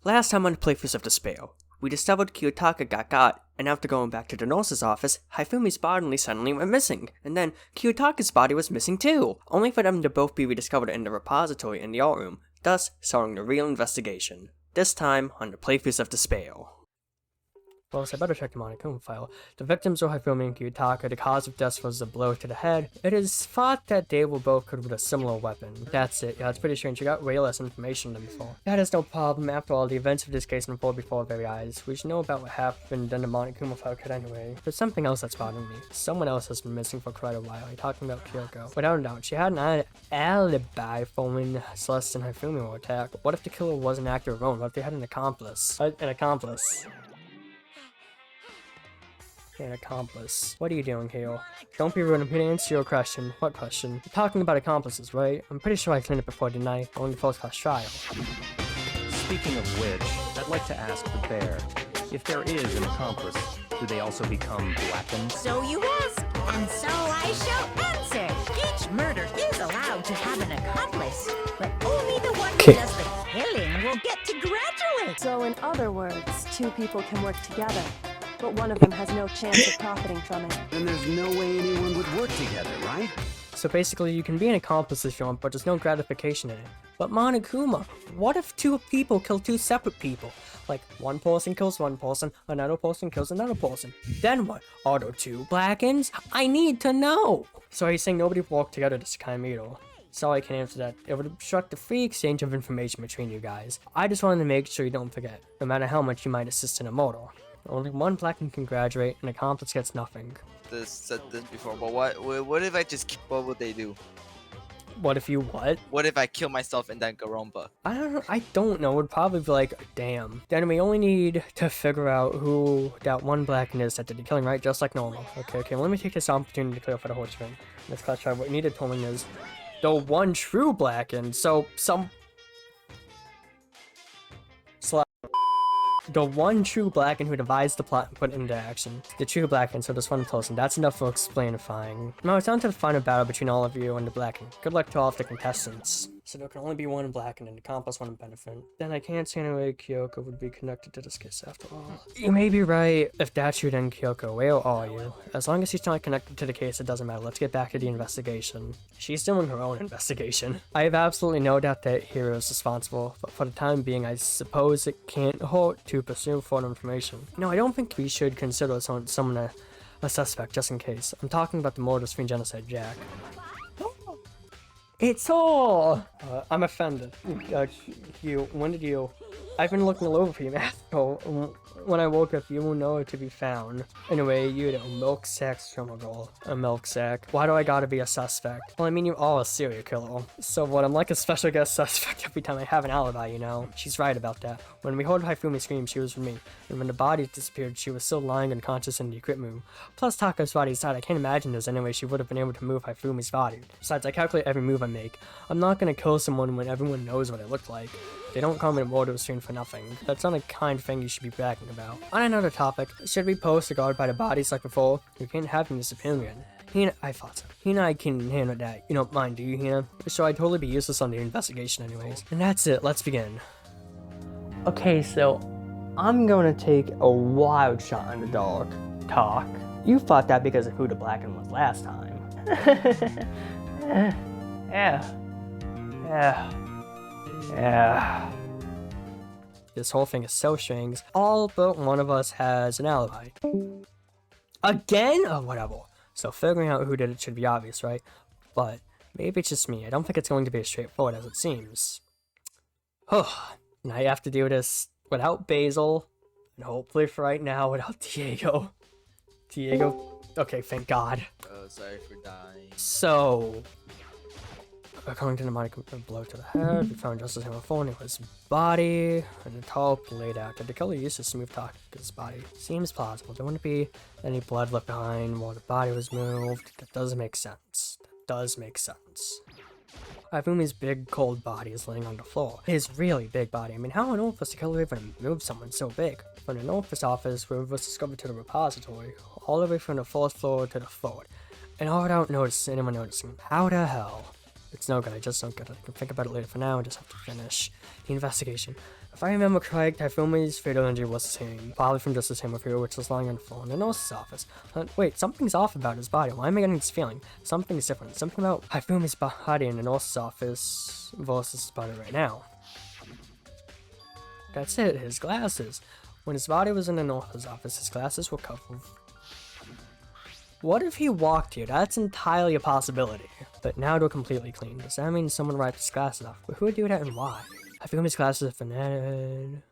Last time on Playthroughs of Despair, we discovered Kiyotaka got, and after going back to the nurse's office, Hifumi's body suddenly went missing, and then Kiyotaka's body was missing too, only for them to both be rediscovered in the repository in the art room, thus starting the real investigation, this time on the Playthroughs of Despair. Well, so I better check the Monokuma file. The victims were Hifumi and Kiyotaka. The cause of death was a blow to the head. It is thought that they were both killed with a similar weapon. That's it. Yeah, it's pretty strange. You got way less information than before. That is no problem. After all, the events of this case unfold before our very eyes. We should know about what happened in the Monokuma file could anyway. There's something else that's bothering me. Someone else has been missing for quite a while. You're talking about Kyoko. Without a doubt, she had an alibi for when Celeste and Hifumi were attacked. But what if the killer wasn't actor alone? What if they had an accomplice? An accomplice. What are you doing here? Don't be rude, I'm here to answer your question. What question? You're talking about accomplices, right? I'm pretty sure I cleaned it before tonight, on the first class trial. Speaking of which, I'd like to ask the bear, if there is an accomplice, do they also become blackened? So you ask, and so I shall answer. Each murder is allowed to have an accomplice, but only the one who does the killing will get to graduate. So in other words, two people can work together, but one of them has no chance of profiting from it. Then there's no way anyone would work together, right? So basically, you can be an accomplice if you want, but there's no gratification in it. But Monokuma, what if two people kill two separate people? Like, one person kills one person, another person kills another person. Then what? Are there two blackens? I need to know! So are you saying nobody worked together this Chimero? Sorry, I can't answer that. It would obstruct the free exchange of information between you guys. I just wanted to make sure you don't forget, no matter how much you might assist in a murder. Only one blacken can graduate, and accomplice gets nothing. Said this before, but what if I just what would they do? What if you what? What if I kill myself in Danganronpa? I don't know. It would probably be like, damn. Then we only need to figure out who that one blacken is that did the killing, right? Just like normal. Okay, let me take this opportunity to clear for the whole thing. Let's clarify what we needed telling is the one true blacken. So the one true blacken who devised the plot and put it into action. The true blacken, so this one person. That's enough for explainifying. Now it's down to the final battle between all of you and the blacken. Good luck to all of the contestants. So there can only be one blacken and the accomplice one benefit. Then I can't see any way Kyoko would be connected to this case after all. You may be right. If that's you, then Kyoko, where are you? As long as she's not connected to the case, it doesn't matter. Let's get back to the investigation. She's doing her own investigation. I have absolutely no doubt that Hiro is responsible, but for the time being, I suppose it can't hurt to pursue further information. No, I don't think we should consider someone a suspect, just in case. I'm talking about the murders from Genocide Jack. It's all! I'm offended. When did you... I've been looking all over for you, man. So, when I woke up, you were nowhere to be found. Anyway, you know, milk sack girl. A milk sack. Why do I gotta be a suspect? Well, I mean, you're all a serial killer. So what, I'm like a special guest suspect every time I have an alibi, you know? She's right about that. When we heard Hifumi scream, she was with me. And when the body disappeared, she was still lying unconscious in the equipment room. Plus, Taka's body's side, I can't imagine there's any way she would have been able to move Hifumi's body. Besides, I calculate every move I make. I'm not gonna kill someone when everyone knows what I look like. They don't come in murder scene for nothing. That's not a kind thing you should be bragging about. On another topic, should we post a guard by the bodies like before? We can't have him disappear again. I thought so. Hina, I can handle that. You don't mind, do you, Hina? So I'd totally be useless on the investigation anyways. And that's it, let's begin. Okay, so I'm gonna take a wild shot in the dark. Talk. You thought that because of who the blacken was last time. Yeah. This whole thing is so strange. All but one of us has an alibi. Again? Oh, whatever. So figuring out who did it should be obvious, right? But maybe it's just me. I don't think it's going to be as straightforward as it seems. Now I have to do this without Basil, and hopefully for right now without Diego. Okay, thank God. Oh, sorry for dying. So, according to the Monokuma, blow to the head, we found Justice Hammer phone in his body, and the top laid out. Did the killer use his smooth talk to his body? Seems plausible. There wouldn't be any blood left behind while the body was moved. That does make sense. Hifumi's big, cold body is laying on the floor. His really big body. I mean, how on earth was the killer even move someone so big? From the Northwest office, where it was discovered to the repository, all the way from the fourth floor to the third. And all without anyone noticing. How the hell? It's no good, I just don't get it. I can think about it later. For now, I just have to finish the investigation. If I remember correct, Hifumi's fatal injury was the same, probably from just the same here, which was lying on the floor in the nurse's office. Wait, something's off about his body. Why am I getting this feeling? Something's different. Something about Hifumi's body in the nurse's office versus his body right now. That's it, his glasses. When his body was in the nurse's office, his glasses were covered. What if he walked here? That's entirely a possibility. But now they're completely clean. Does that mean someone wiped his glasses off? But who would do that and why? Hifumi's glasses are fanatic.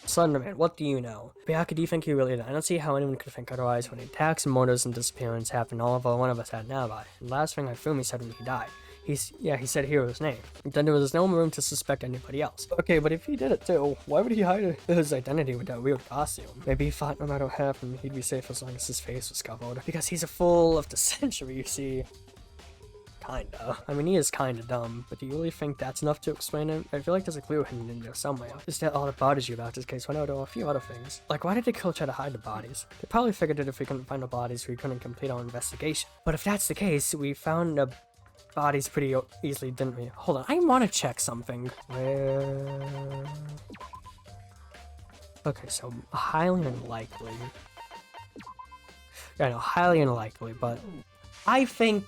Slenderman, what do you know? Byaku, do you think he really did? I don't see how anyone could think otherwise when attacks, murders, and disappearance happened. All of one of us had an alibi. And last thing Hifumi said when he died. He said Hero's name. Then there was no room to suspect anybody else. Okay, but if he did it too, why would he hide his identity with that weird costume? Maybe he thought no matter what happened, he'd be safe as long as his face was covered. Because he's a fool of the century, you see. Kinda. I mean, he is kinda dumb, but do you really think that's enough to explain it? I feel like there's a clue hidden in there somewhere. Just that all that bothers you about this case, I know there are a few other things. Like, why did the killer try to hide the bodies? They probably figured that if we couldn't find the bodies, we couldn't complete our investigation. But if that's the case, we found the bodies pretty easily, didn't we? Hold on, I want to check something. Where... Okay, so highly unlikely. Yeah, no, highly unlikely, but I think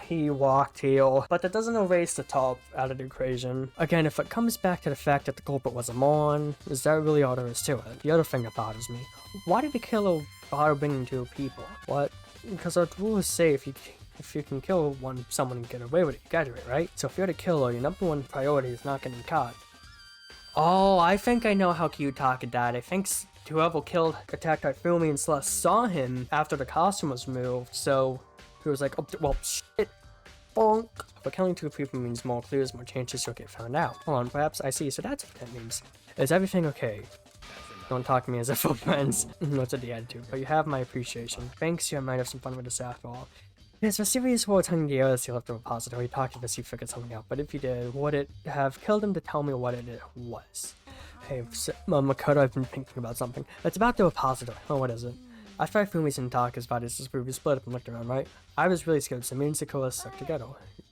he walked here, but that doesn't erase the top out of the equation. Again, if it comes back to the fact that the culprit was a moron, is that really all there is to it? The other thing that bothers me, why did the killer bother bringing two people? What? Because our rules say if you can kill someone and get away with it, you gotta do it, right? So if you're the killer, your number one priority is not getting caught. Oh, I think I know how Kiyotaka died. I think whoever attacked Hifumi and Celeste saw him after the costume was removed, so he was like, oh, well, shit, bonk. But killing two people means more clues, more chances you'll get found out. Hold on, perhaps I see, so that's what that means. Is everything okay? Don't talk to me as if we're friends. What's the attitude? But you have my appreciation. Thanks, you might have some fun with this after all. It's a serious war telling the others he left the repository, talking to see if you figured something out, but if you did, would it have killed him to tell me what it was? Hey, Makoto, I've been thinking about something. It's about the repository. Oh, what is it? After Hifumi's and Taka's bodies we split up and looked around, right? I was really scared, so me and Sakura stuck together.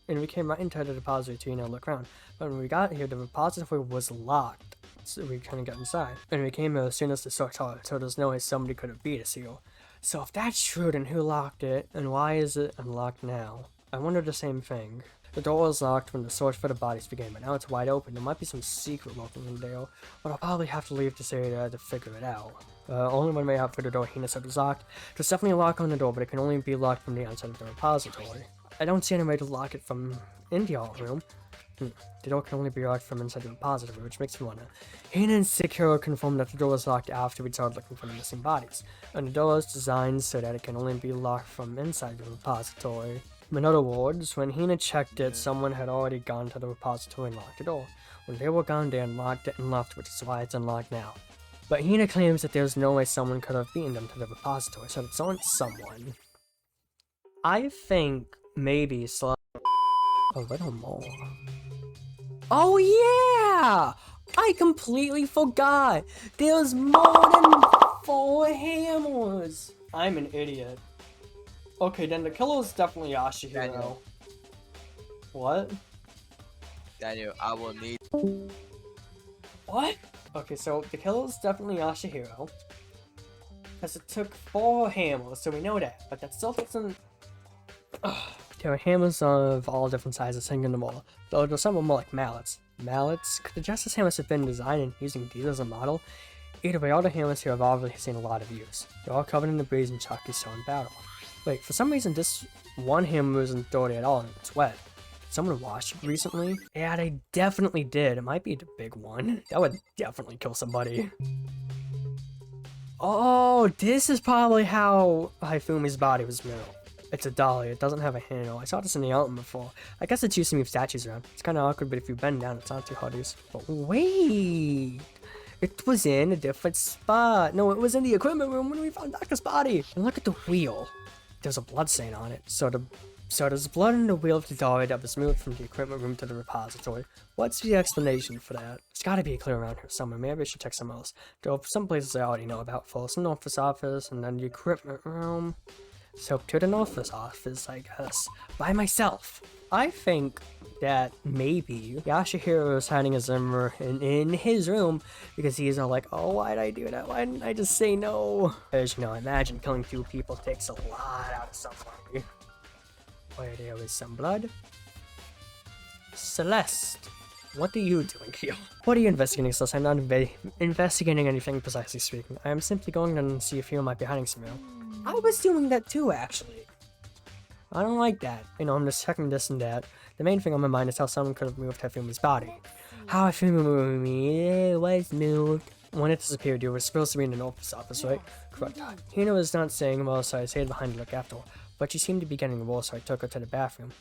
And we came right into the depository to, look around. But when we got here, the repository was locked, so we couldn't get inside. And we came here as soon as the search started, so there's no way somebody could have beat a seal. So if that's true, then who locked it, and why is it unlocked now? I wonder the same thing. The door was locked when the search for the bodies began, but now it's wide open. There might be some secret lurking in there, but I'll probably have to leave this area to figure it out. Only one way out for the door Hina said was locked. There's definitely a lock on the door, but it can only be locked from the outside of the repository. I don't see any way to lock it from in the art room. The door can only be locked from inside the repository, which makes me wonder. Hina and Sakura confirmed that the door was locked after we started looking for the missing bodies, and the door is designed so that it can only be locked from inside the repository. In other words, when Hina checked it, someone had already gone to the repository and locked the door. When they were gone, they unlocked it and left, which is why it's unlocked now. But Hina claims that there's no way someone could have beaten them to the repository, so it's on someone. I think maybe a little more. Oh yeah! I completely forgot! There's more than 4 hammers! I'm an idiot. Okay, then the killer is definitely Yashihiro. Daniel. What? Daniel, I will need. What? Okay, so the killer is definitely Yashihiro. Because it took 4 hammers, so we know that. But that still doesn't... There are hammers of all different sizes hanging in the wall, though there's some more like mallets. Mallets? Could the Justice hammers have been designed and using these as a model? Either way, all the hammers here have obviously seen a lot of use. They're all covered in debris and chalky stone in battle. Wait, for some reason this one hammer isn't dirty at all and it's wet. Did someone wash it recently? Yeah, they definitely did. It might be the big one. That would definitely kill somebody. Oh, this is probably how Hifumi's body was made. It's a dolly, it doesn't have a handle. I saw this in the album before. I guess it's used to move statues around. It's kinda awkward, but if you bend down, it's not too hard to use. But wait! It was in a different spot. No, it was in the equipment room when we found Daka's body. And look at the wheel. There's a blood stain on it. So there's blood in the wheel of the dolly that was moved from the equipment room to the repository. What's the explanation for that? There's gotta be a clue around here somewhere. Maybe I should check somewhere else. There are some places I already know about. First, an office, and then the equipment room. So to the office, I guess. By myself. I think that maybe Yashihiro is hiding his armor in his room because he's all like, oh, why'd I do that? Why didn't I just say no? As you know, imagine killing 2 people takes a lot out of somebody. Where there is some blood. Celeste, what are you doing here? What are you investigating, Celeste? I'm not investigating anything precisely speaking. I am simply going to see if you might be hiding somewhere. I was doing that too, actually. I don't like that. You know, I'm just checking this and that. The main thing on my mind is how someone could have moved Hifumi's body. How Hifumi was moved. When it disappeared, you were supposed to be in an office, right? Correct. Hina was not saying well, so I stayed behind to look after her. But she seemed to be getting worse, so I took her to the bathroom.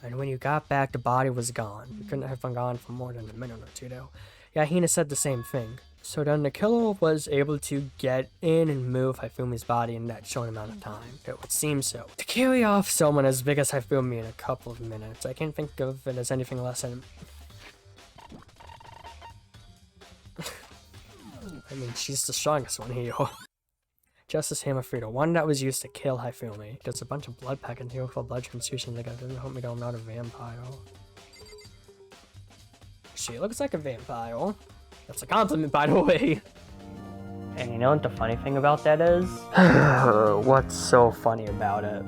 And when you got back, the body was gone. You couldn't have been gone for more than a minute or two, though. Yeah, Hina said the same thing. So then the killer was able to get in and move Hifumi's body in that short amount of time. It would seem so. To carry off someone as big as Hifumi in a couple of minutes, I can't think of it as anything less than... I mean, she's the strongest one here. Justice Hammer Frito, one that was used to kill Hifumi. There's a bunch of blood pack in here for blood transfusion. Like, I didn't hope me I'm not a vampire. She looks like a vampire. That's a compliment, by the way. And you know what the funny thing about that is? What's so funny about it?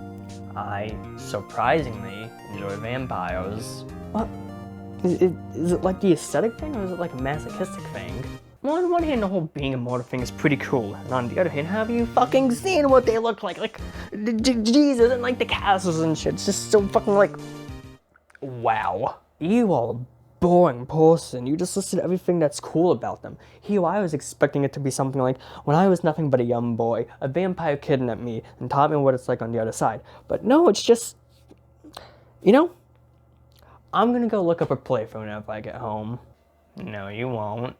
I surprisingly enjoy vampires. What? Is it like the aesthetic thing, or is it like a masochistic thing? Well, on one hand, the whole being immortal thing is pretty cool, and on the other hand, have you fucking seen what they look like? Like, Jesus, and like the castles and shit. It's just so fucking like, wow. You are a boring person. You just listed everything that's cool about them. Here, I was expecting it to be something like, when I was nothing but a young boy, a vampire kidnapped me and taught me what it's like on the other side. But no, it's just, you know, I'm gonna go look up a playthrough now if I get home. No, you won't.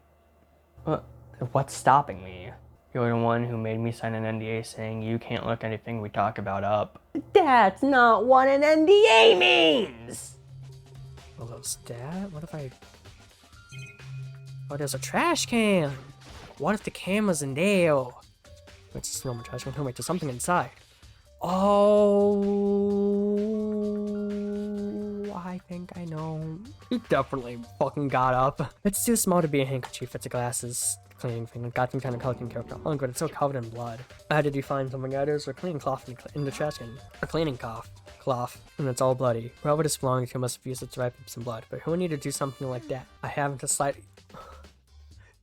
What's stopping me? You're the one who made me sign an NDA saying you can't look anything we talk about up. That's not what an NDA means! Well, is that? What if I... Oh, there's a trash can! What if the camera's in there? It's just a normal trash can. Oh, wait, there's something inside. Oh, I think I know. He definitely fucking got up. It's too small to be a handkerchief. It's a glasses cleaning thing. A goddamn kind of collecting character. Oh, good. It's so covered in blood. How did you find something? There's a cleaning cloth in the trash can. A cleaning cloth. And it's all bloody. Whoever this belongs to must have used it to wipe up some blood. But who would need to do something like that? I haven't the slight...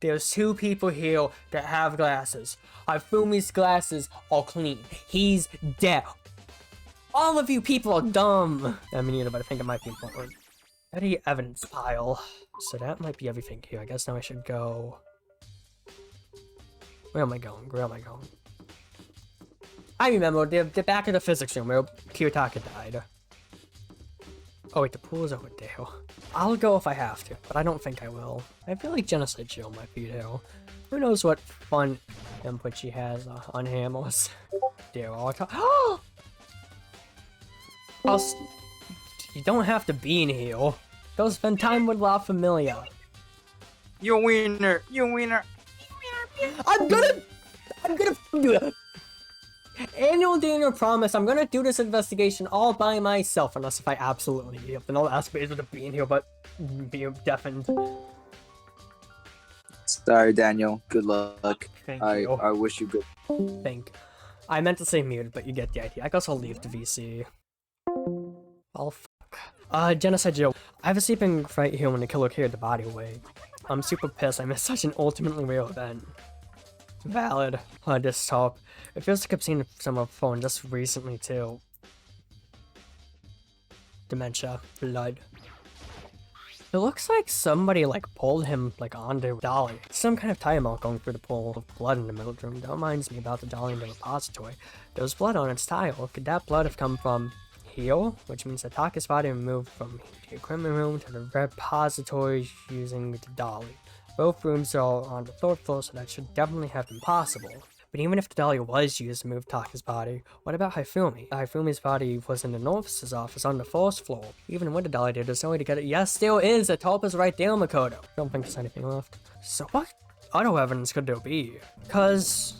There's 2 people here that have glasses. Hifumi's glasses are clean. He's dead. All of you people are dumb. I mean, but I think it might be important. Any evidence pile. So that might be everything here. I guess now I should go... Where am I going? Where am I going? I remember the back of the physics room where Kiyotaka died. Oh wait, the pool is over there. I'll go if I have to, but I don't think I will. I feel like Genocide Jill might be there. Who knows what fun input she has on hammers. There all time. You don't have to be in here. Go spend time with La Familia. You winner. You winner. I'm gonna do it. Annual dinner promise, I'm gonna do this investigation all by myself, unless if I absolutely need help. Then I'll ask Basil to be in here, but be deafened. Sorry, Daniel. Good luck. Thank you. I wish you good. I meant to say muted, but you get the idea. I guess I'll leave the VC. Oh, fuck. Genocide Joe. I was sleeping right here when the killer carried the body away. I'm super pissed. I missed such an ultimately real event. Valid. Desktop. It feels like I've seen some of phone just recently too. Dementia. Blood. It looks like somebody like pulled him like onto dolly. Some kind of tie mark going through the pool of blood in the middle room. That reminds me about the dolly in the repository. There was blood on its tile. Could that blood have come from here? Which means that Taka's body moved from the equipment room to the repository using the dolly. Both rooms are on the 3rd floor, so that should definitely have been possible. But even if the dolly was used to move Taka's body, what about Hifumi? Hifumi's body was in the North's office on the 1st floor. Even with the dolly, there's no way to get it. Yes, there is! The top is right there, Makoto. Don't think there's anything left. So what other evidence could there be? Cause...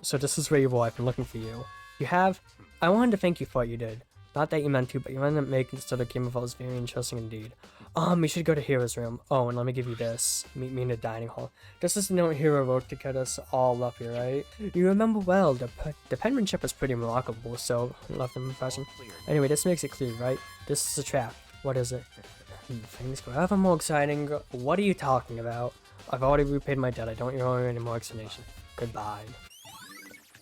So this is where you were. I've been looking for you. You have? I wanted to thank you for what you did. Not that you meant to, but you ended up making this other game of ours very interesting indeed. We should go to Hero's room. Oh, and let me give you this. Meet me in the dining hall. This is the note Hero wrote to get us all up here, right? You remember well, the penmanship was pretty remarkable, so left an impression. Anyway, this makes it clear, right? This is a trap. What is it? Things go ever more exciting. What are you talking about? I've already repaid my debt. I don't owe you any more explanation. Goodbye.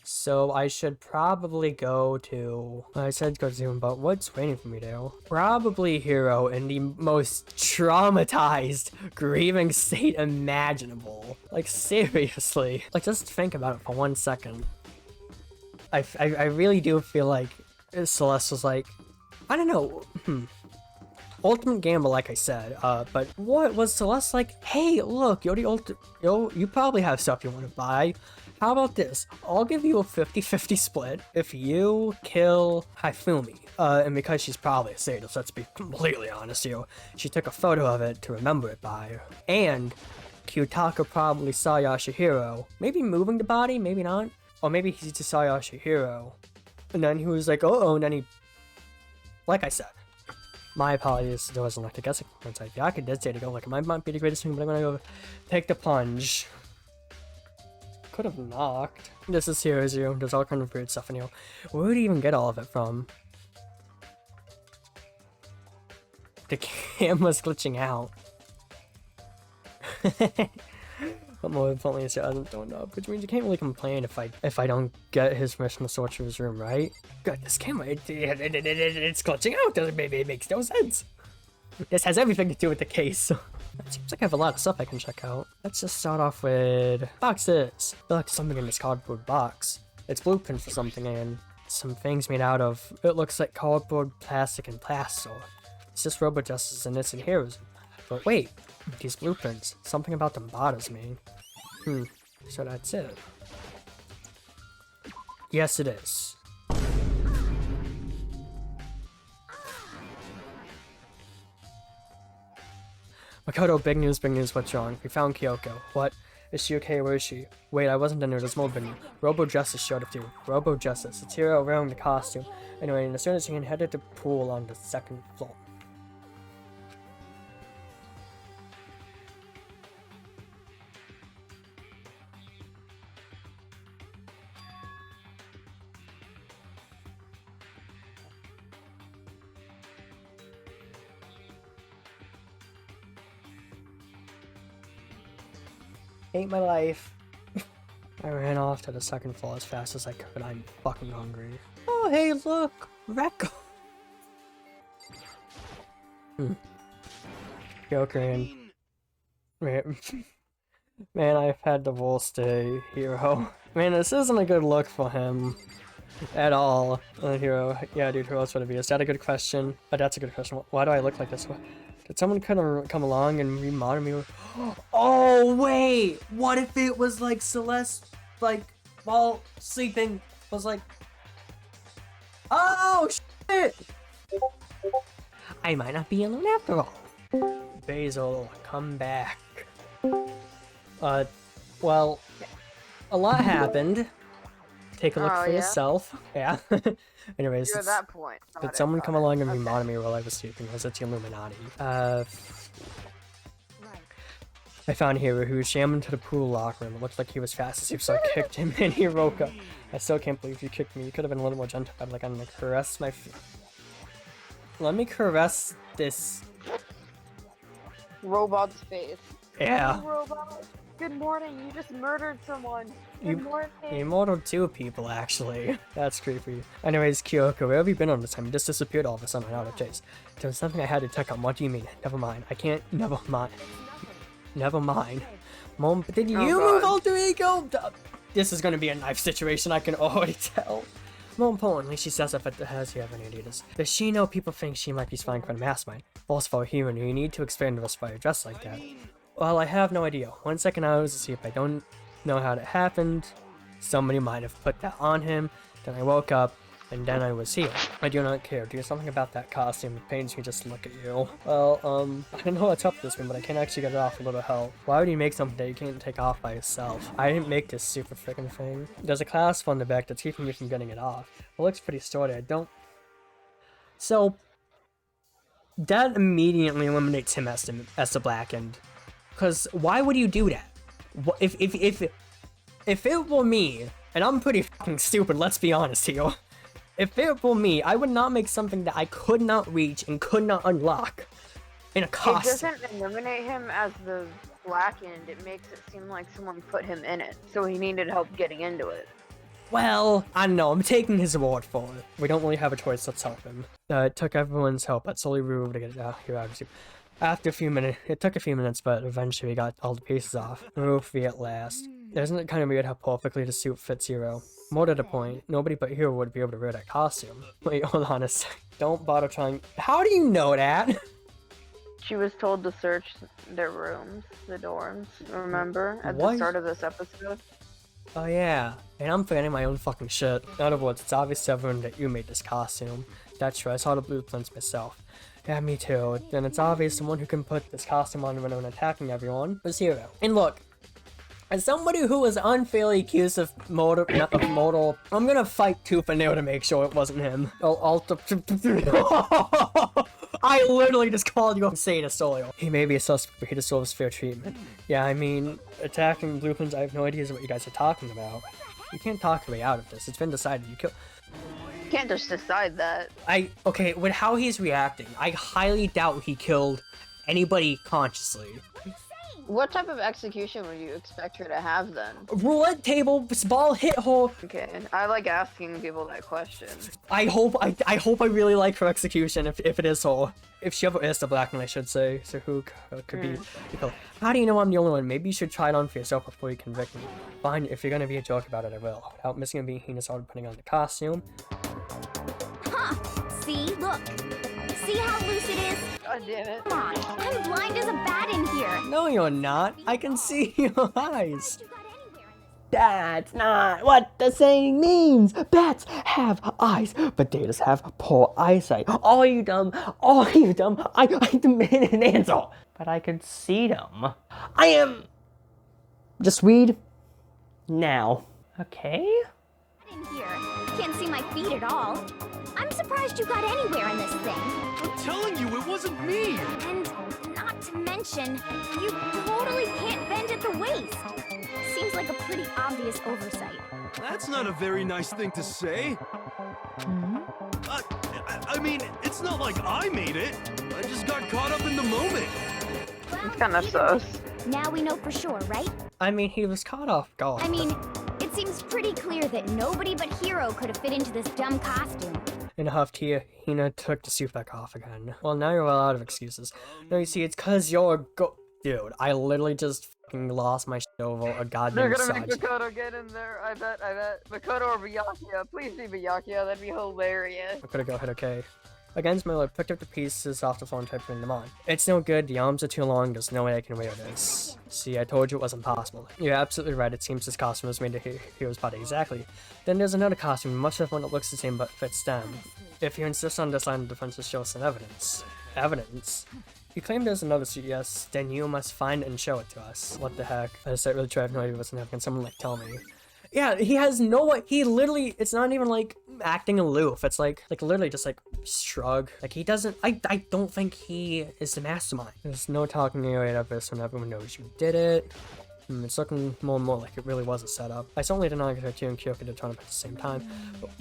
So I should probably go to... I said go to him, but what's waiting for me there? Probably Hero in the most traumatized, grieving state imaginable. Like, seriously. Like, just think about it for 1 second. I really do feel like Celeste was like, I don't know, ultimate gamble, like I said, but what was Celeste like? Hey, look, you're the you probably have stuff you want to buy. How about this? I'll give you a 50-50 split if you kill Hifumi. And because she's probably a sadist, let's be completely honest here, she took a photo of it to remember it by. And Kiyotaka probably saw Yashihiro. Maybe moving the body, maybe not. Or maybe he just saw Yashihiro. And then he was like, oh, and then he... Like I said, my apologies, there wasn't like a guessing. Once I did say to go, like, it might not be the greatest thing, but I'm gonna go take the plunge. Could have knocked. This is Hero's room. There's all kind of weird stuff in here. Where would he even get all of it from? The camera's glitching out. But more importantly, it doesn't don't know, which means you can't really complain if I don't get his permission to sort through his room, right? God, this camera, it's glitching out. It makes no sense. This has everything to do with the case. It seems like I have a lot of stuff I can check out. Let's just start off with boxes. I feel like something in this cardboard box. It's blueprints for something and some things made out of, it looks like cardboard, plastic, and plaster. It's just Robo Justice and this and Heroes. But wait, these blueprints, something about them bothers me. So that's it. Yes, it is. Makoto, big news, what's wrong? We found Kyoko. What? Is she okay? Where is she? Wait, I wasn't in there, there's more big news. Robo Justice showed up too. Robo Justice, it's Hero wearing the costume. Anyway, and as soon as he can head to the pool on the 2nd floor. Hate my life. I ran off to the 2nd floor as fast as I could. I'm fucking hungry. Oh, hey, look! Rekko! Joking. Man, I've had the worst day, Hero. Man, this isn't a good look for him. At all. Hero. Yeah, dude, who else would it be? Is that a good question? Oh, that's a good question. Why do I look like this? Did someone come along and remodel me? Oh, wait! What if it was like Celeste, like, while sleeping, was like... Oh, shit! I might not be alone after all. Basil, come back. Well, a lot happened. Take a look for yourself. Yeah. Anyways, you're at that point. Did someone come along and remodel me while I was sleeping? Was it the Illuminati? I found Hero who was shamming to the pool locker room. It looked like he was fast asleep, so I kicked him and he woke up. I still can't believe you kicked me. You could have been a little more gentle. I'm like, I'm gonna caress my feet. Let me caress this robot's face. Yeah. Hey, robot. Good morning. You just murdered someone. Good morning. You murdered 2 people, actually. That's creepy. Anyways, Kyoko, where have you been on this time? You just disappeared all of a sudden out of chase. There's something I had to check on. What do you mean? Never mind. I can't. Never mind. Never mind. Mom, did you move alter ego? This is gonna be a knife situation, I can already tell. More importantly, she says if it has you have any ideas. Does she know people think she might be spying for the mastermind? False for a hero, you need to expand to a spy dressed like that. Well, I have no idea. 1 second I was asleep. I don't know how that happened. Somebody might have put that on him. Then I woke up And then I was here. I do not care. Do something about that costume. It pains me just to look at you. Well, I don't know what's up with this one, but I can't actually get it off with a little help. Why would you make something that you can't take off by yourself? I didn't make this super freaking thing. There's a clasp on the back that's keeping me from getting it off. It looks pretty sturdy. I don't... So... that immediately eliminates him as the blackened. Because why would you do that? If it were me, and I'm pretty fucking stupid, let's be honest here. If it were me, I would not make something that I could not reach and could not unlock in a costume. It doesn't eliminate him as the blackened, it makes it seem like someone put him in it, so he needed help getting into it. Well, I don't know, I'm taking his award for it. We don't really have a choice, let's help him. It took everyone's help, but slowly we were able to get it out here. After a few minutes, it took a few minutes, but eventually we got all the pieces off. Roofy at last. Isn't it kind of weird how perfectly the suit fits Hero? More to the point, nobody but Hero would be able to wear that costume. Wait, hold on a sec. Don't bother trying. How do you know that? She was told to search their rooms, the dorms, remember? At What? the start of this episode. Oh yeah, and I'm forgetting my own fucking shit. In other words, it's obvious to everyone that you made this costume. That's true, I saw the blueprints myself. Yeah, me too. Then it's obvious the one who can put this costume on when attacking everyone was Hero. And look, as somebody who was unfairly accused of murder, I'm gonna fight tooth and nail to make sure it wasn't him. I literally just called you insane, Astolio. He may be a suspect, but he deserves fair treatment. Yeah, I mean, attacking blueprints, I have no idea what you guys are talking about. You can't talk your way out of this. It's been decided. You Can't just decide that. Okay, with how he's reacting, I highly doubt he killed anybody consciously. What type of execution would you expect her to have then? Roulette table, ball hit hole. Okay, I like asking people that question. I hope I really like her execution if it is her. If she ever is the black one, I should say. So who could be? How do you know I'm the only one? Maybe you should try it on for yourself before you convict me. Fine, if you're gonna be a joke about it, I will. Without missing and being heinous, I would putting on the costume. Huh. See? Look. See how loose it is? God damn it. Come on. I'm blind as a bat in here. No, you're not. I can see your eyes. That's not what the saying means. Bats have eyes, but potatoes have poor eyesight. Oh, you dumb. I demanded an answer, but I could see them. I am. Just read now. Okay? In here. Can't see my feet at all. I'm surprised you got anywhere in this thing. I'm telling you, it wasn't me! And not to mention, you totally can't bend at the waist. Seems like a pretty obvious oversight. That's not a very nice thing to say. I mean, it's not like I made it. I just got caught up in the moment. It's kind of sus. Now we know for sure, right? I mean, he was caught off guard. I mean, it seems pretty clear that nobody but Hero could have fit into this dumb costume. In a huff, Hina took the suit back off again. Well, now you're well out of excuses. No, you see, it's cause you're Dude, I literally just fucking lost my shit over a goddamn They're gonna massage. make Makoto get in there, I bet. Makoto or Byakuya, please be Byakuya, that'd be hilarious. I could've go ahead, okay. Against my lip, picked up the pieces off the floor and tried putting them on. It's no good, the arms are too long, there's no way I can wear this. See, I told you it wasn't possible. You're absolutely right, it seems this costume was made to Hero's body, exactly. Then there's another costume, much of one that looks the same but fits them. If you insist on this line of defense, just show us some evidence. Evidence? You claim there's another suit, yes, then you must find it and show it to us. What the heck? I just really try to have no idea what's happening. Can someone like tell me? Yeah, he has no, he literally, it's not even like acting aloof. It's like literally just like shrug. Like he doesn't, I don't think he is the mastermind. There's no talking your way out of this when everyone knows you did it. It's looking more and more like it really was a setup. I certainly did not expect you and Kyoko to turn up at the same time.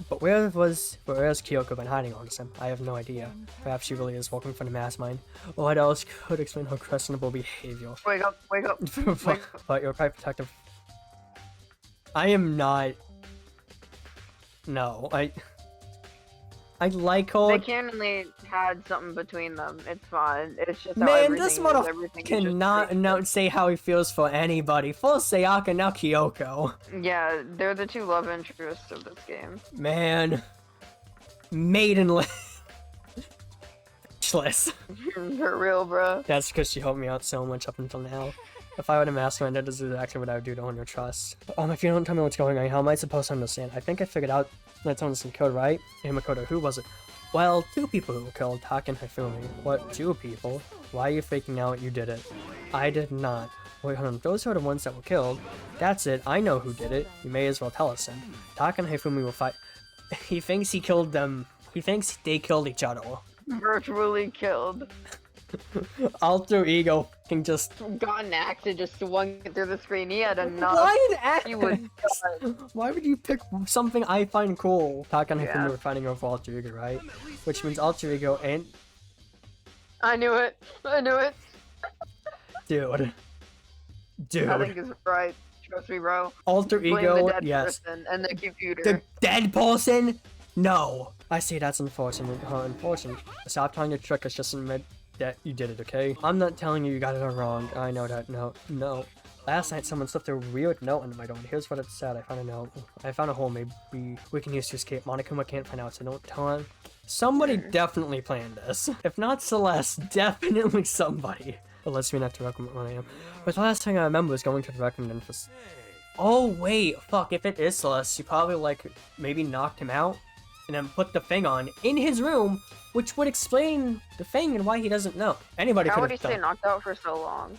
But where has Kyoko been hiding all this time? I have no idea. Perhaps she really is working for the mastermind. What else could explain her questionable behavior? Wake up, wake up. But you're quite protective. I am not. No, I like her. They canonically had something between them. It's fine. It's just how Man, this everything is. motherfucker cannot say how he feels for anybody. First Sayaka, now Kyoko. Yeah, they're the two love interests of this game. Man. Maidenless. For real, bro. That's because she helped me out so much up until now. If I were to mastermind, that is exactly what I would do to earn your trust. If you don't tell me what's going on, how am I supposed to understand? I think I figured out That's someone killed, right? Hey, Makoto, who was it? Well, 2 people who were killed, Taka and Hifumi. What, 2 people? Why are you faking out you did it? I did not. Wait, hold on, those are the ones that were killed. That's it, I know who did it. You may as well tell us then. Taka and Hifumi will fight. He thinks he killed them. He thinks they killed each other. Virtually killed. Alter ego can just... Got an axe and just swung it through the screen. He had enough. Why an axe? He was done. Why would you pick something I find cool? Taka and Yeah. Hifumi were fighting over Alter ego, right? Which means Alter ego and... I knew it. I knew it. Dude. I think it's right. Trust me, bro. Alter Blame ego, the dead yes. person and the computer. The dead person? No. I see, that's unfortunate. Unfortunate. Stop trying to trick us, just admit that you did it, okay? I'm not telling you got it all wrong. I know that. No. Last night, someone slipped a weird note into my door. Here's what it said. I found a note. I found a hole maybe we can use to escape. Monokuma can't find out, so don't tell him. Somebody definitely planned this. If not Celeste, definitely somebody. But let's not to recommend what I am. But the last thing I remember was going to the recommend for... Oh, wait. Fuck, if it is Celeste, she probably, like, maybe knocked him out and then put the thing on in his room, which would explain the thing and why he doesn't know. Anybody How could would he have stay done. knocked out for so long?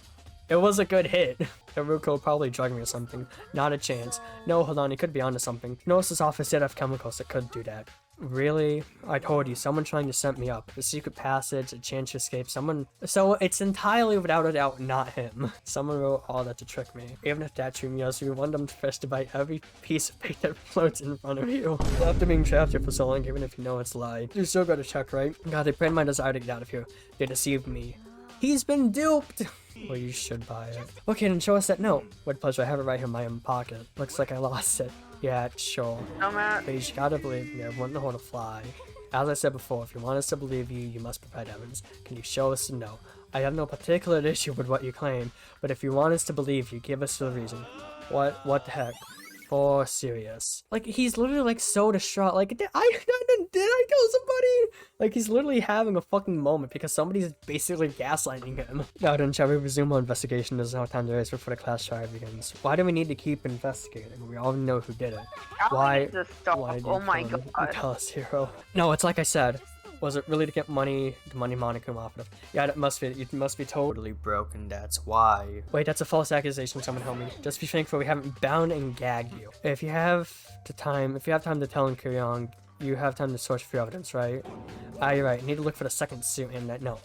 It was a good hit. Haruko probably drugged me or something. Not a chance. No, hold on, he could be onto something. Notice his office did have chemicals that could do that. Really? I told you, someone trying to set me up. A secret passage, a chance to escape, someone... So it's entirely without a doubt not him. Someone wrote all that to trick me. Even if that's true, yes, we want them to fish to bite every piece of bait that floats in front of you. After being trapped here for so long, even if you know it's a lie. You still gotta check, right? God, they planned my desire to get out of here. They deceived me. He's been duped! Well, you should buy it. Okay, then show us that note. With pleasure, I have it right here in my own pocket. Looks like I lost it. Yeah, sure. No, Matt. But you gotta believe me, I wouldn't know how to fly. As I said before, if you want us to believe you, you must provide evidence. Can you show us the note? I have no particular issue with what you claim, but if you want us to believe you, give us the reason. What the heck? For serious. Like, he's literally, like, so distraught. Like, did I kill somebody? Like, he's literally having a fucking moment because somebody's basically gaslighting him. Now then, shall we resume our investigation? There's no time to waste before the class trial begins. Why do we need to keep investigating? We all know who did it. Why? This stuff. Why did Oh you my kill him? god. Tell us, hero. No, it's like I said. Was it really to get money, the money Monokuma offered? Yeah, it must be. You must be totally broken, that's why. Wait, that's a false accusation, someone help me. Just be thankful we haven't bound and gagged you. If you have time to tell and carry on, you have time to search for evidence, right? Ah, you're right, you need to look for the second suit and that, no.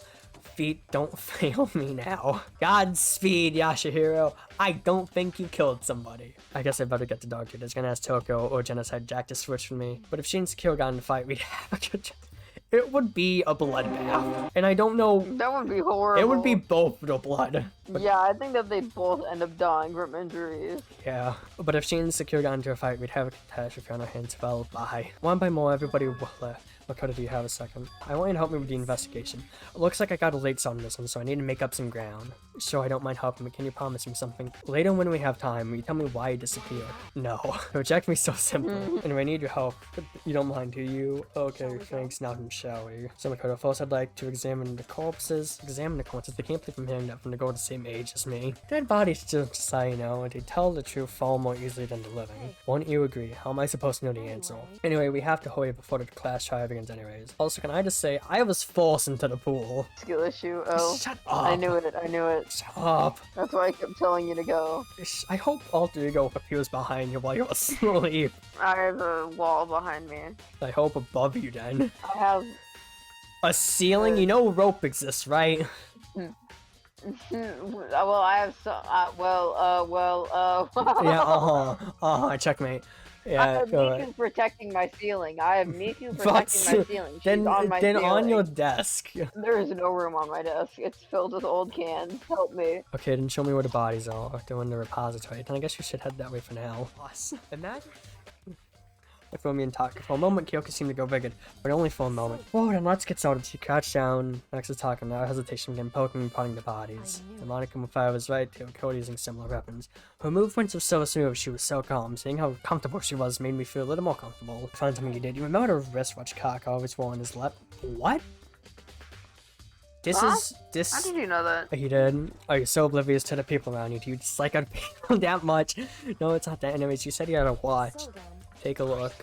Feet, don't fail me now. Godspeed, Yashihiro. I don't think you killed somebody. I guess I better get the doctor. There's gonna ask Toko or Genocide Jack to switch for me. But if she and Sakura got in a fight, we'd have a good chance. It would be a bloodbath. And I don't know... That would be horrible. It would be both the blood. But, yeah, I think that they'd both end up dying from injuries. yeah. But if she and Sakura got into a fight, we'd have a catastrophe on our hands. Well, bye. One by more, everybody will left. Makoto, do you have a second? I want you to help me with the investigation. It looks like I got a late start on this one, so I need to make up some ground. So I don't mind helping, but can you promise me something? Later when we have time, will you tell me why you disappeared? No. Reject me so simple. Anyway, I need your help. You don't mind, do you? Okay, thanks. Now then, shall we? So Makoto, first I'd like to examine the corpses. Examine the corpses. They can't believe I'm hearing that from the girl the same age as me. Dead bodies just, I know, and they tell the truth far more easily than the living. Won't you agree? How am I supposed to know the answer? Anyway, we have to hurry before the class trial begins anyways. Also, can I just say, I was forced into the pool. Skill issue. Oh, Shut up. I knew it. I knew it. Shut up. That's why I kept telling you to go. I hope Alter Ego appears behind you while you're asleep. I have a wall behind me. I hope above you then. I have. A ceiling? You know rope exists, right? Well, I have some. Yeah, checkmate. I Yeah, have go Miku ahead. protecting my ceiling. I have Miku protecting my ceiling. She's Then on my ceiling. on your desk. There is no room on my desk. It's filled with old cans. Help me. Okay, then show me where the bodies are. They're in the repository. Then I guess you should head that way for now. Imagine. Hifumi and Taka. For a moment, Kyoka seemed to go rigid, but only for a moment. Whoa, then let's get started. She crouched down next to Taka, without hesitation began poking and prodding the bodies. The Monokuma fire was right, they were killed using similar weapons. Her movements were so smooth, she was so calm. Seeing how comfortable she was made me feel a little more comfortable. Find something you did. You remember the wristwatch Kaka always wore on his left? What? This Huh? is this. How did you know that? You did? Oh, you're so oblivious to the people around you. Do you dislike other people that much? No, it's not that. Anyways, you said you had a watch. Take a look.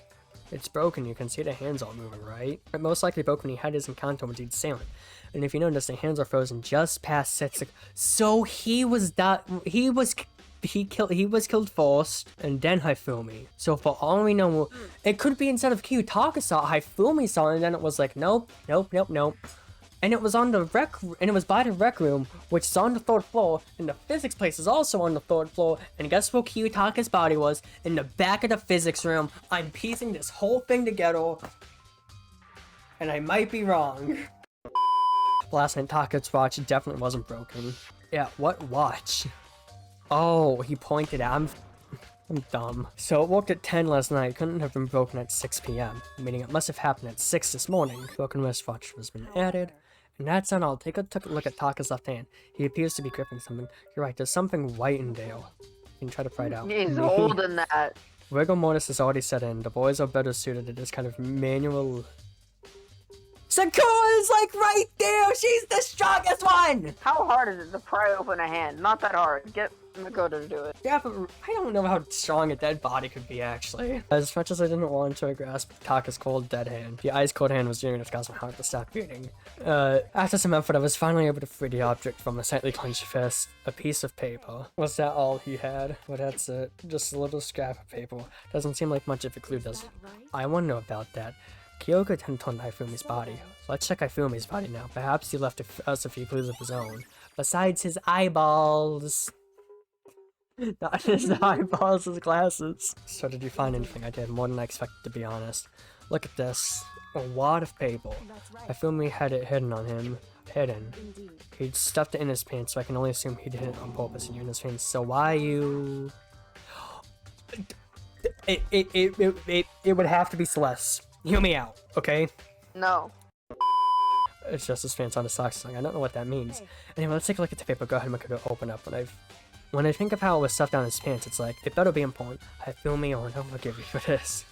It's broken, you can see the hands all moving, right? It most likely broke when he had his encounter with IT'S CELE. And if you notice, the hands are frozen just past 6. So he was killed first, and then Hifumi. So for all we know, it could be instead of Kiyotaka saw, Hifumi saw, and then it was like, nope. And it was on the and it was by the rec room, which is on the 3rd floor, and the physics place is also on the 3rd floor, and guess where Kiyotaka's body was? In the back of the physics room. I'm piecing this whole thing together, and I might be wrong. Last night, Taka's watch definitely wasn't broken. Yeah, what watch? Oh, he pointed out. I'm dumb. So it worked at 10 last night, couldn't have been broken at 6 p.m, meaning it must have happened at 6 this morning. Broken wristwatch has been added. And that's not all. Take a look at Taka's left hand. He appears to be gripping something. You're right, there's something white in there. You can try to pry it out. He's holding that. Rigor mortis has already set in. The boys are better suited to this kind of manual... Sakura's like right there! She's the strongest one! How hard is it to pry open a hand? Not that hard. Get Makoto to do it. Yeah, but I don't know how strong a dead body could be, actually. As much as I didn't want to grasp Taka's cold, dead hand, the ice cold hand was doing its cause my heart to stop beating. After some effort, I was finally able to free the object from a slightly clenched fist. A piece of paper. Was that all he had? Well, that's it. Just a little scrap of paper. Doesn't seem like much of a clue, does it? I wonder about that. Kyoko turned on Hifumi's body. Let's check Hifumi's body now. Perhaps he left us a few clues of his own. Besides his eyeballs. Not his eyeballs, his glasses. So did you find anything? I did, more than I expected, to be honest. Look at this. A wad of paper. Hifumi had it hidden on him. Hidden. He'd stuffed it in his pants, so I can only assume he did it on purpose and you in his pants. So why you... It would have to be Celeste. Hear me out, okay? No. It's just his pants on his socks. I don't know what that means. Anyway, let's take a look at the paper. Go ahead and make it open up. When I think of how it was stuffed down his pants, it's like, it better be important. I feel me or I'll forgive you for this.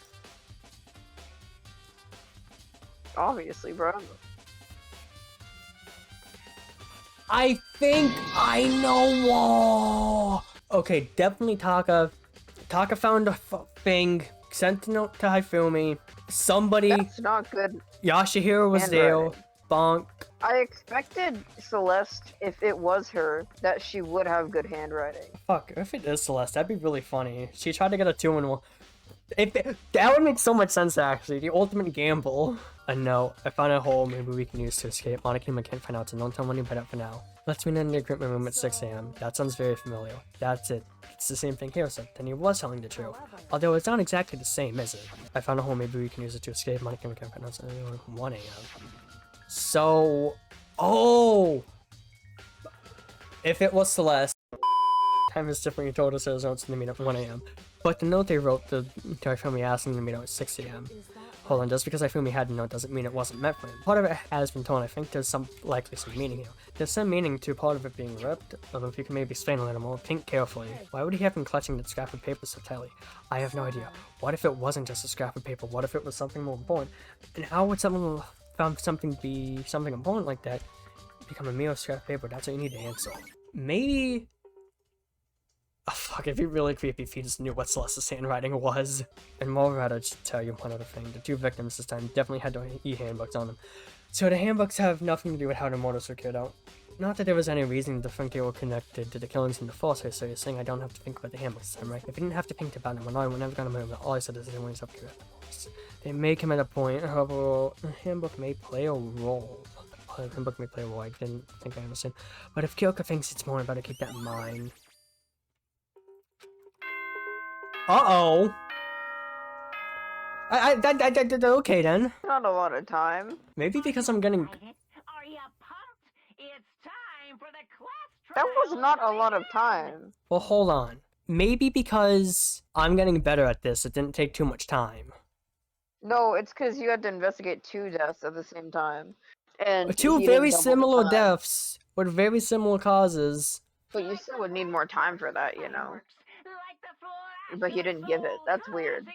Obviously, bro. I think I know. Okay, definitely Taka. Taka found a thing, sent a note to Hifumi. Somebody. That's not good. Yashihiro was there. Bonk. I expected Celeste, if it was her, that she would have good handwriting. Fuck, if it is Celeste, that'd be really funny. She tried to get a 2-in-1. That would make so much sense, actually. The ultimate gamble. No, I found a hole maybe we can use to escape. Monica can't find out, so don't tell anybody up for now. Let's meet in the equipment room at 6 a.m. That sounds very familiar. That's it. It's the same thing here, so then he was telling the truth. Although it's not exactly the same, is it? I found a hole maybe we can use it to escape. Monica can't find out, so 1 a.m. So... Oh! If it was Celeste... Time is different, he told us it was notes to meet at 1 a.m. But the note they wrote to Hifumi asking to meet at 6 a.m. Hold on, just because Hifumi had a note doesn't mean it wasn't meant for him. Part of it has been told. I think there's likely some meaning here. There's some meaning to part of it being ripped, although if you can maybe explain a little more, think carefully. Why would he have been clutching that scrap of paper so tightly? I have no idea. What if it wasn't just a scrap of paper? What if it was something more important? And how would someone found something be something important like that become a mere scrap of paper? That's what you need to answer. Maybe... Oh, fuck, it'd be really creepy if he just knew what Celeste's handwriting was. And moreover, I'd just tell you one other thing. The 2 victims this time definitely had their e-handbooks on them. So the handbooks have nothing to do with how the murders were carried out. Not that there was any reason to think they were connected to the killings in the first place, so you're saying I don't have to think about the handbooks this time, right? If I didn't have to think about them, we're never gonna move. All I said is they weren't up to it. They may come at a point, however, the handbook may play a role. The handbook may play a role, I didn't think I understood. But if Kyoko thinks it's more, I better keep that in mind. Uh-oh. Okay then. Not a lot of time. Maybe because I'm getting... Are you pumped? It's time for the class That was not a lot of time. Well, hold on. Maybe because I'm getting better at this, it didn't take too much time. No, it's because you had to investigate 2 deaths at the same time. And 2 very similar deaths with very similar causes. But you still would need more time for that, you know. But you didn't give it. That's weird.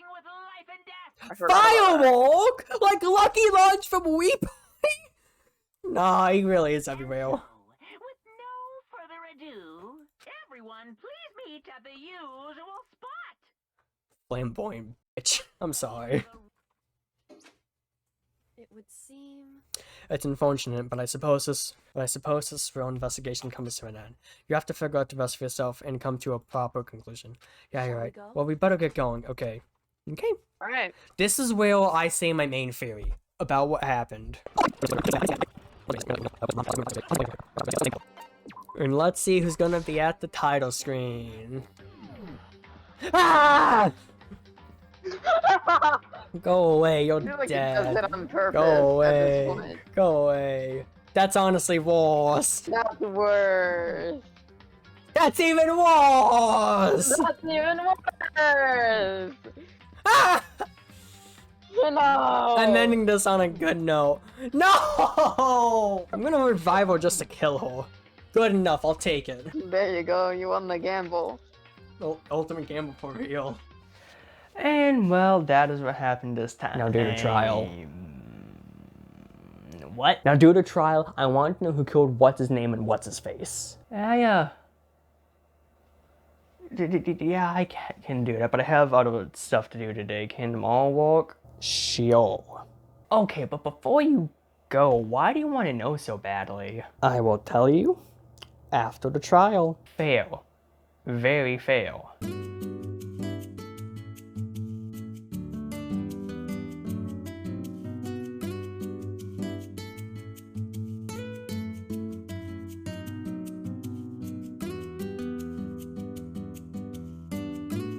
Firework? Like Lucky Lunch from Weep? Nah, he really is everywhere. With no further ado, everyone please meet at the usual spot. Flamboyant bitch. I'm sorry. It would seem. It's unfortunate, but I suppose this real investigation comes to an end. You have to figure out the rest for yourself and come to a proper conclusion. Yeah, you're Shall we right. go? Well, we better get going. Okay. Okay. Alright. This is where I say my main theory about what happened. And let's see who's gonna be at the title screen. Ah! Go away, you're I feel like dead. he does it on purpose Go at this away. point. Go away. That's honestly worse. That's worse. That's even worse! That's even worse. Ah! No. I'm ending this on a good note. No! I'm gonna revive her just to kill her. Good enough, I'll take it. There you go. You won the gamble. Ultimate gamble for real. And well, that is what happened this time. Now do the trial. What? Now due to trial, I want to know who killed what's his name and what's his face. Yeah, I can do that, but I have other stuff to do today. Can them all work? Sure. Okay, but before you go, why do you want to know so badly? I will tell you after the trial. Fail. Very fail.